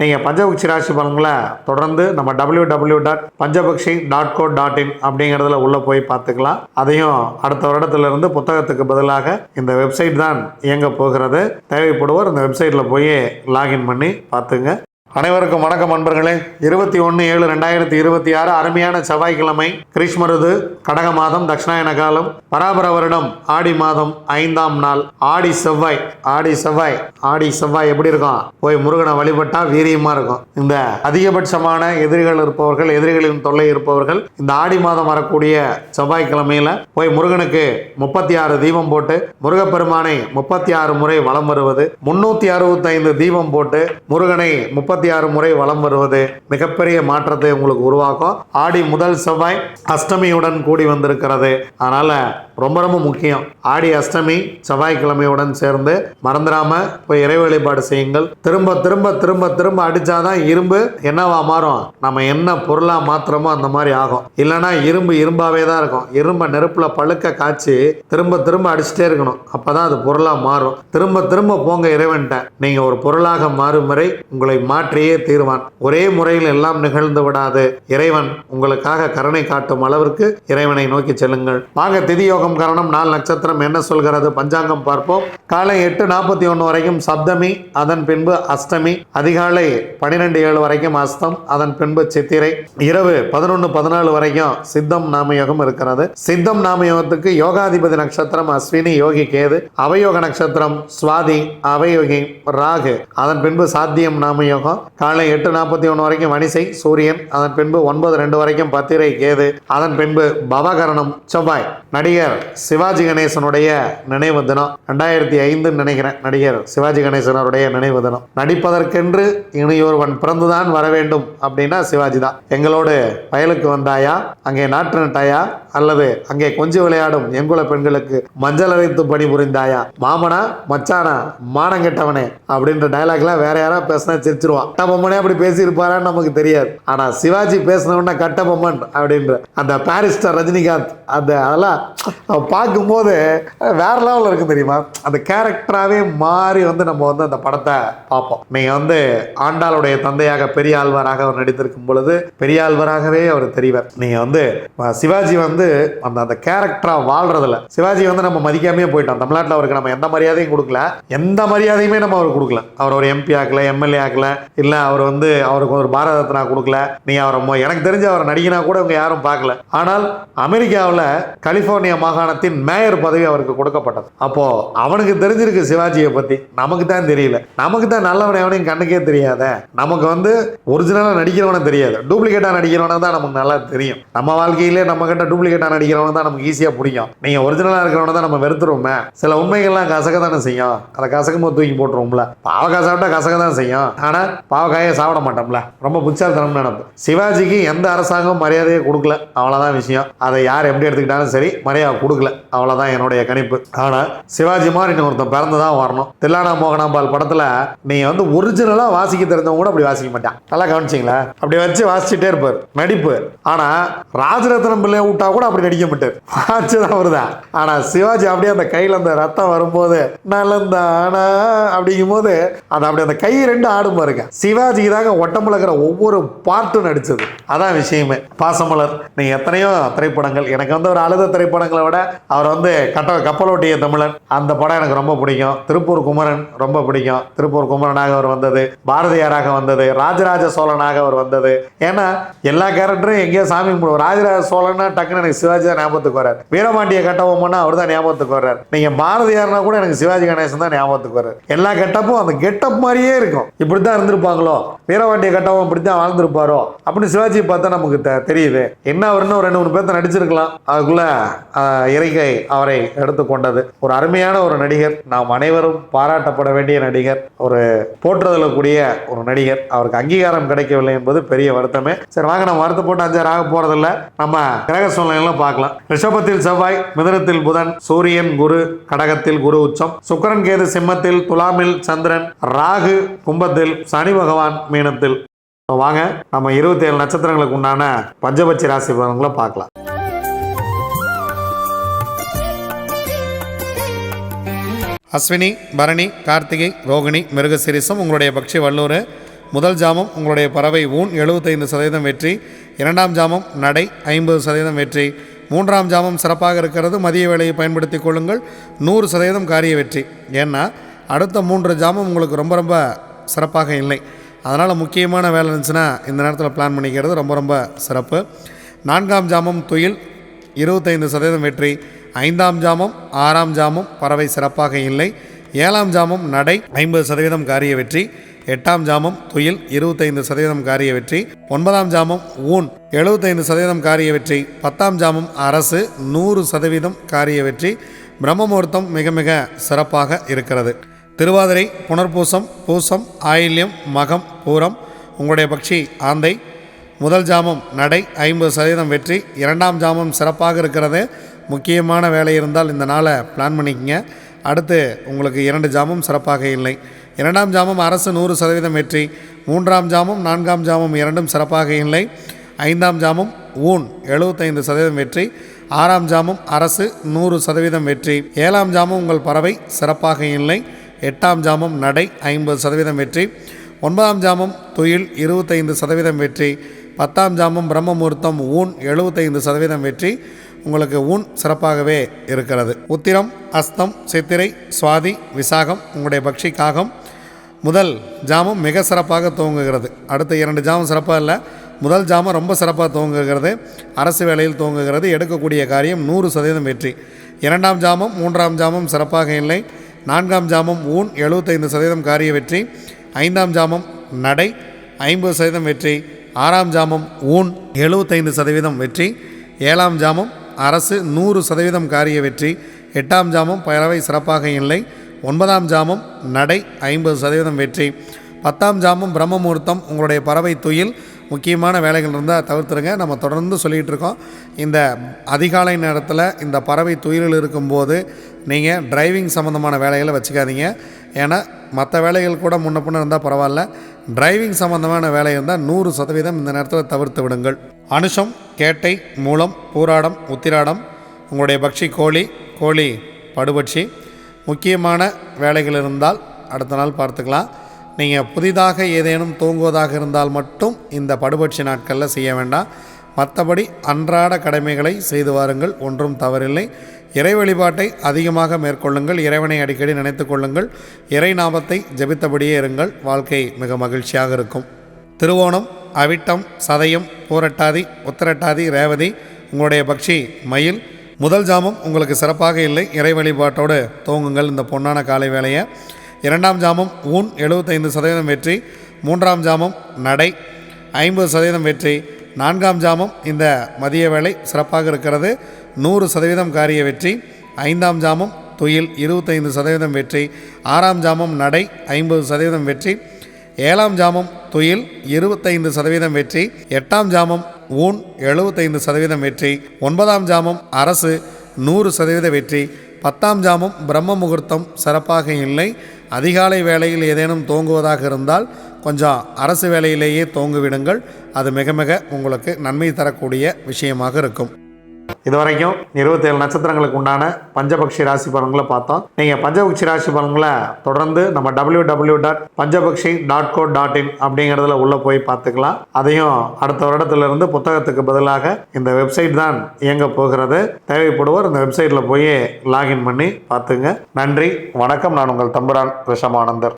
நீங்கள் பஞ்சபக்ஷி ராசி பலன்களை தொடர்ந்து நம்ம www.panjabakshi.co.in அப்படிங்கிறதுல உள்ளே போய் பார்த்துக்கலாம். அதையும் அடுத்த வருடத்திலிருந்து புத்தகத்துக்கு பதிலாக இந்த வெப்சைட் தான் இயங்க போகிறது. தேவைப்படுவோர் இந்த வெப்சைட்டில் போய் லாகின் பண்ணி பார்த்துங்க. அனைவருக்கும் வணக்கம் நண்பர்களே. 21/7/2026 அருமையான செவ்வாய்க்கிழமை, கிரீஷ்ம ருது, கடக மாதம், தட்சிணாயன காலம், பராபர வருடம், ஆடி மாதம் 5ஆம் நாள், ஆடி செவ்வாய். ஆடி செவ்வாய் எப்படி இருக்கும்? போய் முருகனை வழிபட்டா வீரியமா இருக்கும். இந்த அதிகபட்சமான எதிரிகள் இருப்பவர்கள், எதிரிகளின் தொல்லை இருப்பவர்கள் இந்த ஆடி மாதம் வரக்கூடிய செவ்வாய்க்கிழமையில போய் முருகனுக்கு 36 தீபம் போட்டு முருகப்பெருமானை 36 முறை வலம் வருவது, 365 தீபம் போட்டு முருகனை 36 முறை வலம் வருவது மிகப்பெரிய மாற்றத்தை உங்களுக்கு உருவாக்கும். ஆடி முதல் செவ்வாய் அஷ்டமியுடன் கூடி வந்திருக்கிறது. அதனால ரொம்ப ரொம்ப முக்கியம். ஆடி அஷ்டமி செவ்வாய்க்கிழமையுடன் சேர்ந்து மறந்துடாம போய் இறை வழிபாடு செய்யுங்கள். திரும்ப திரும்ப திரும்ப திரும்ப அடிச்சாதான் இரும்பு என்னவா மாறும், நம்ம என்ன பொருளா மாத்திரமோ அந்த மாதிரி ஆகும். இல்லைன்னா இரும்பு இரும்பாவே தான் இருக்கும். இரும்பை நெருப்புல பழுக்க காய்ச்சி திரும்ப திரும்ப அடிச்சுட்டே இருக்கணும். அப்பதான் அது பொருளா மாறும். திரும்ப திரும்ப போங்க இறைவன்ட்ட. நீங்க ஒரு பொருளாக மாறும் வரை உங்களை மாற்றியே தீர்வான். ஒரே முறையில் எல்லாம் நிகழ்ந்து விடாது. இறைவன் உங்களுக்காக கருணை காட்டும் அளவிற்கு இறைவனை நோக்கி செல்லுங்கள். வாங்க, திதி யோகம் கரணம் நாள் நட்சத்திரம் என்ன சொல்கிறது பஞ்சாங்கம் பார்ப்போம். காலை 8:41 வரைக்கும் சப்தமி, அதன் பின்பு அஷ்டமி, அதிகாலை 12:07 வரைக்கும் அஸ்தம், அதன் பின்பு சித்திரை, இரவு 11:14 வரைக்கும் சித்தம் நாமயோகம் இருக்கிறது. சித்தம் நாமயோகத்துக்கு யோகாதிபதி நட்சத்திரம் அஸ்வினி, யோகி கேது. அவயோக நட்சத்திரம் சுவாதி, அவயோகி ராகு, அதன் பின்பு சாத்தியம் நாமயோகம். காலை 8:41 வரைக்கும் வனிசை சூரியன், அதன் பின்பு 9:02 வரைக்கும் பத்திரை கேது, அதன் பின்பு பவகரணம் செவ்வாய். நடிகர் சிவாஜி கணேசனுடைய நினைவு தினம் 2005 நினைக்கிறேன். நடிகர் சிவாஜி கணேசனுடைய நினைவு தினம். நடிப்பதற்கென்று இனியொருவன் பிறந்துதான் வர வேண்டும் அப்படின்னா சிவாஜி தான். எங்களோடு வயலுக்கு வந்தாயா, அங்கே நாற்று நட்டாயா, அல்லது அங்கே கொஞ்சம் விளையாடும் எங்குல பெண்களுக்கு மஞ்சள் அரைத்து பணிபுரிந்தாயா, மாமனா மச்சானா மானங்கெட்டவனே அப்படின்ற டைலாக்லாம் வேற யாராவது பேசினா சிரிச்சிருவான். கட்டபொம்மனே அப்படி பேசியிருப்பாரான்னு நமக்கு தெரியாது. ஆனா சிவாஜி பேசினவன கட்டபொம்மன் அப்படின்ற அந்த பாரிஸ்டர் ரஜினிகாந்த் அதெல்லாம் பார்க்கும்போது வேற லெவலில் இருக்கு தெரியுமா. அந்த கேரக்டராகவே மாறி நம்ம அந்த படத்தை பார்ப்போம். நீங்க ஆண்டாளுடைய தந்தையாக பெரியாழ்வாராக அவர் நடித்திருக்கும் பொழுது பெரியாழ்வாராகவே அவர் தெரிவார். நீங்க சிவாஜி அந்த கேரக்டரா வாழ்றதுல சிவாஜி நம்ம மதிக்காமே போயிட்டோம். தமிழ்நாட்டில் அவருக்கு நம்ம எந்த மரியாதையும் கொடுக்கல, எந்த மரியாதையுமே நம்ம அவருக்கு கொடுக்கல. அவர் ஒரு MP ஆக்கல, MLA ஆக்கல, இல்ல அவர் அவருக்கு ஒரு பாரத ரத்னா கொடுக்கல. நீங்க அவரை எனக்கு தெரிஞ்ச அவர் நடிகனா கூட இவங்க யாரும் பார்க்கல. ஆனால் அமெரிக்காவில் கலிபோர்னியா மாகாணத்தின் மேயர் பதவி அவருக்கு கொடுக்கப்பட்டது. அப்போ அவனுக்கு தெரிஞ்சிருக்கு சிவாஜியை பத்தி, நமக்கு தான் தெரியல. நமக்கு தான் நல்லவன் எவனையும் கண்ணுக்கே தெரியாத. நமக்கு ஒரிஜினலா நடிக்கிறவன தெரியாது, டூப்ளிகேட்டா நடிக்கிறவன தான் நமக்கு நல்லா தெரியும். நம்ம வாழ்க்கையிலே நம்ம கிட்ட டூப்ளிகேட்டா நடிக்கிறவன தான் நமக்கு ஈஸியா பிடிக்கும். நீங்க ஒரிஜினலா இருக்கிறவன தான் நம்ம வெறுத்துருவோமே. சில உண்மைகள்லாம் கசக்க தானே செய்யும். அதை கசக்கும் தூக்கி போட்டுருவோம்ல. பாவக்காய் சாப்பிட்டா கசக்க தான் செய்யும். ஆனா பாவக்காயை சாப்பிட மாட்டோம்ல. ரொம்ப புச்சாத்தனம் நடப்பு. சிவாஜிக்கு எந்த அரசாங்கம் மரியாதையை கொடுக்கல, அவ்வளவுதான் விஷயம். அதை யார் எப்படி எடுத்துக்கிட்டாலும் சரி, மரியாதை கொடுக்கல, அவ்வளவுதான் என்னுடைய கணிப்பு. ஆனா சிவாஜி மாதிரி இன்னொருத்தன் பிறந்துதான் வரணும். தில்லானா மோகனாம்பால் படத்துல நீங்க ஒரிஜினலா வாசிக்க தெரிஞ்சவங்க கூட அப்படி வாசிக்க மாட்டான். நல்லா கவனிச்சிங்களா? அப்படி வச்சு வாசிச்சுட்டே இருப்பார் நடிப்பு. ஆனா ராஜரத்னம் பிள்ளைய விட்டா கூட அப்படி நடிக்க மாட்டார், வாட்சுதான் வருதான். ஆனா சிவாஜி அப்படியே அந்த கையில அந்த ரத்தம் வரும்போது நலந்தானா அப்படிங்கும் போது அப்படியே அந்த கை ரெண்டு ஆடும் பாருங்க. சிவாஜிக்கு தாங்க ஒட்டம்புல இருக்கிற ஒவ்வொரு பார்ட்டும் நடிச்சது. அதான் விஷயமே. பாசமலர், நீங்க எத்தனையோ திரைப்படங்கள், எனக்கு ஒரு அழுத திரைப்படங்களை விட அவர் கப்பலோட்டிய தமிழன் அந்த படம் எனக்கு ரொம்ப பிடிக்கும். திருப்பூர் குமரன் ரொம்ப பிடிக்கும். திருப்பூர் குமரனாக அவர் வந்தது, பாரதியாராக வந்தது, ராஜராஜ சோழனாக அவர் வந்தது. ஏன்னா எல்லா கேரக்டரும் எங்கேயோ சாமி கும்பிடுவோம். ராஜராஜ சோழனா டக்குன்னு எனக்கு சிவாஜி தான் ஞாபகத்துக்கு வர்றாரு. வீரபாண்டிய கட்டபொம்மனா அவர் தான் ஞாபகத்துக்கு வர்றாரு. நீங்க பாரதியார்னா கூட எனக்கு சிவாஜி கணேசன் தான் ஞாபகத்துக்கு வர்றாரு. எல்லா கெட்டப்பும் அந்த கெட்டப் மாதிரியே இருக்கும். இப்படித்தான் இருந்திருப்பாங்களோ, வீரபாண்டிய கட்டபொம்மன் இப்படித்தான் வாழ்ந்திருப்பாரோ அப்படின்னு சிவாஜி பார்த்தா நமக்கு தெரியுது. என்ன அவர் இன்னும் 2-3 பேர்த்த நடிச்சிருக்கலாம். அதுக்குள்ள இறைகை அவரை எடுத்துக்கொண்டது. ஒரு அருமையான ஒரு நடிகர், நாம் அனைவரும் பாராட்டப்பட வேண்டிய நடிகர், ஒரு போற்றுதலக்கூடிய ஒரு நடிகர். அவருக்கு அங்கீகாரம் கிடைக்கவில்லை என்பது பெரிய வருத்தமே. சரி வாங்க, நம்ம வருத்தப்பட்டு 5 ஆக போறதில்ல. நம்ம கிரக சூழ்நிலையெல்லாம் பார்க்கலாம். ரிஷபத்தில் செவ்வாய், மிதுனத்தில் புதன், சூரியன் குரு, கடகத்தில் குரு உச்சம், சுக்கிரன் கேது சிம்மத்தில், துலாமில் சந்திரன், ராகு கும்பத்தில், சனி பகவான் மீனத்தில். வாங்க நம்ம 27 நட்சத்திரங்களுக்கு உண்டான பஞ்சபட்சி ராசி பலன்களை பார்க்கலாம். அஸ்வினி, பரணி, கார்த்திகை, ரோகிணி, மிருகசீரிசம் உங்களுடைய பக்ஷி வல்லூர். முதல் ஜாமம் உங்களுடைய பறவை ஊன் 75% வெற்றி, இரண்டாம் ஜாமம் நடை 50% வெற்றி, மூன்றாம் ஜாமம் சிறப்பாக இருக்கிறது. மதிய வேலையை பயன்படுத்தி கொள்ளுங்கள், 100% காரிய வெற்றி. ஏன்னா அடுத்த 3 ஜாமம் உங்களுக்கு ரொம்ப ரொம்ப சிறப்பாக இல்லை. அதனால் முக்கியமான வேலை இருந்துச்சுன்னா இந்த நேரத்தில் பிளான் பண்ணிக்கிறது ரொம்ப ரொம்ப சிறப்பு. நான்காம் ஜாமம் துயில் 25% வெற்றி, ஐந்தாம் ஜாமம் ஆறாம் ஜாமம் பறவை சிறப்பாக இல்லை, ஏழாம் ஜாமம் நடை 50% காரிய வெற்றி, எட்டாம் ஜாமம் துயில் 25% காரிய வெற்றி, ஒன்பதாம் ஜாமம் ஊன் 75% காரிய வெற்றி, பத்தாம் ஜாமம் அரசு 100% காரிய வெற்றி. பிரம்ம முகூர்த்தம் மிக மிக சிறப்பாக இருக்கிறது. திருவாதிரை, புனர்பூசம், பூசம், ஆயில்யம், மகம், பூரம் உங்களுடைய பட்சி ஆந்தை. முதல் ஜாமம் நடை 50% வெற்றி, இரண்டாம் ஜாமம் சிறப்பாக இருக்கிறது. முக்கியமான வேலை இருந்தால் இந்த நாளை பிளான் பண்ணிக்கங்க. அடுத்து உங்களுக்கு 2 ஜாமம் சிறப்பாக இல்லை. இரண்டாம் ஜாமம் அரசு 100% வெற்றி, மூன்றாம் ஜாமம் நான்காம் ஜாமம் இரண்டும் சிறப்பாக இல்லை, ஐந்தாம் ஜாமம் ஊன் 75% வெற்றி, ஆறாம் ஜாமம் அரசு 100% வெற்றி, ஏழாம் ஜாமம் உங்கள் பறவை சிறப்பாக இல்லை, எட்டாம் ஜாமம் நடை 50% வெற்றி, ஒன்பதாம் ஜாமம் துயில் 25% வெற்றி, பத்தாம் ஜாமம் பிரம்ம முகூர்த்தம் ஊன் 75% வெற்றி. உங்களுக்கு ஊன் சிறப்பாகவே இருக்கிறது. உத்திரம், அஸ்தம், சித்திரை, சுவாதி, விசாகம் உங்களுடைய பக்ஷி காகம். முதல் ஜாமம் மிக சிறப்பாக துவங்குகிறது. அடுத்த 2 ஜாமம் சிறப்பாக இல்லை, முதல் ஜாமம் ரொம்ப சிறப்பாக துவங்குகிறது. அரசு வேலையில் துவங்குகிறது. எடுக்கக்கூடிய காரியம் 100% வெற்றி. இரண்டாம் ஜாமம் மூன்றாம் ஜாமம் சிறப்பாக இல்லை, நான்காம் ஜாமம் ஊன் 75% காரிய வெற்றி, ஐந்தாம் ஜாமம் நடை 50% வெற்றி, ஆறாம் ஜாமம் ஊன் 75% வெற்றி, ஏழாம் ஜாமம் அரசு 100% காரிய வெற்றி, எட்டாம் ஜாமம் பறவை சிறப்பாக இல்லை, ஒன்பதாம் ஜாமம் நடை 50% வெற்றி, பத்தாம் ஜாமம் பிரம்ம முகூர்த்தம் உங்களுடைய பறவை துயில். முக்கியமான வேலைகள் இருந்தால் தவிர்த்துருங்க. நம்ம தொடர்ந்து சொல்லிகிட்டு இருக்கோம், இந்த அதிகாலை நேரத்தில் இந்த பறவை துயிலில் இருக்கும்போது நீங்கள் டிரைவிங் சம்மந்தமான வேலைகளை வச்சுக்காதீங்க. ஏன்னா மற்ற வேலைகள் கூட முன்ன பின்ன இருந்தால் பரவாயில்ல, டிரைவிங் சம்மந்தமான வேலை இருந்தால் 100% இந்த நேரத்தில் தவிர்த்து விடுங்கள். அனுஷம், கேட்டை, மூலம், பூராடம், உத்திராடம் உங்களுடைய பக்ஷி கோழி. கோழி படுபட்சி. முக்கியமான வேலைகள் இருந்தால் அடுத்த நாள் பார்த்துக்கலாம். நீங்கள் புதிதாக ஏதேனும் தூங்குவதாக இருந்தால் மட்டும் இந்த படுபட்சி நாட்களில் செய்ய வேண்டாம். மற்றபடி அன்றாட கடமைகளை செய்து வாருங்கள், ஒன்றும் தவறில்லை. இறை வழிபாட்டை அதிகமாக மேற்கொள்ளுங்கள், இறைவனை அடிக்கடி நினைத்து கொள்ளுங்கள், இறை நாமத்தை ஜபித்தபடியே இருங்கள், வாழ்க்கை மிக மகிழ்ச்சியாக இருக்கும். திருவோணம், அவிட்டம், சதயம், பூரட்டாதி, உத்திரட்டாதி, ரேவதி உங்களுடைய பக்ஷி மயில். முதல் ஜாமம் உங்களுக்கு சிறப்பாக இல்லை, இறை வழிபாட்டோடு துவங்குங்கள் இந்த பொன்னான காலை வேளையை. இரண்டாம் ஜாமம் ஊன் 75% வெற்றி, மூன்றாம் ஜாமம் நடை 50% வெற்றி, நான்காம் ஜாமம் இந்த மதிய வேளை சிறப்பாக இருக்கிறது, 100% காரிய வெற்றி, ஐந்தாம் ஜாமம் துயில் 25% வெற்றி, ஆறாம் ஜாமம் நடை 50% வெற்றி, ஏழாம் ஜாமம் துயில் 25% வெற்றி, எட்டாம் ஜாமம் ஊன் 75% வெற்றி, ஒன்பதாம் ஜாமம் அரசு 100% வெற்றி, பத்தாம் ஜாமம் பிரம்ம முகூர்த்தம் சிறப்பாக இல்லை. அதிகாலை வேளையில் ஏதேனும் தூங்குவதாக இருந்தால் கொஞ்சம் அரசு வேலையிலேயே தூங்கிவிடுங்கள். அது மிக மிக உங்களுக்கு நன்மை தரக்கூடிய விஷயமாக இருக்கும். இதுவரைக்கும் 27 நட்சத்திரங்களுக்கு உண்டான பஞ்சபக்ஷி ராசி பலன்களை பார்த்தோம். நீங்கள் பஞ்சபக்ஷி ராசி பலன்களை தொடர்ந்து நம்ம www.panjabakshi.co.in அப்படிங்கிறதுல உள்ளே போய் பார்த்துக்கலாம். அதையும் அடுத்த வருடத்திலிருந்து புத்தகத்துக்கு பதிலாக இந்த வெப்சைட் தான் இயங்க போகிறது. தேவைப்படுவோர் இந்த வெப்சைட்டில் போய் லாகின் பண்ணி பார்த்துங்க. நன்றி, வணக்கம். நான் உங்கள் தம்புரான் ரிஷமானந்தர்.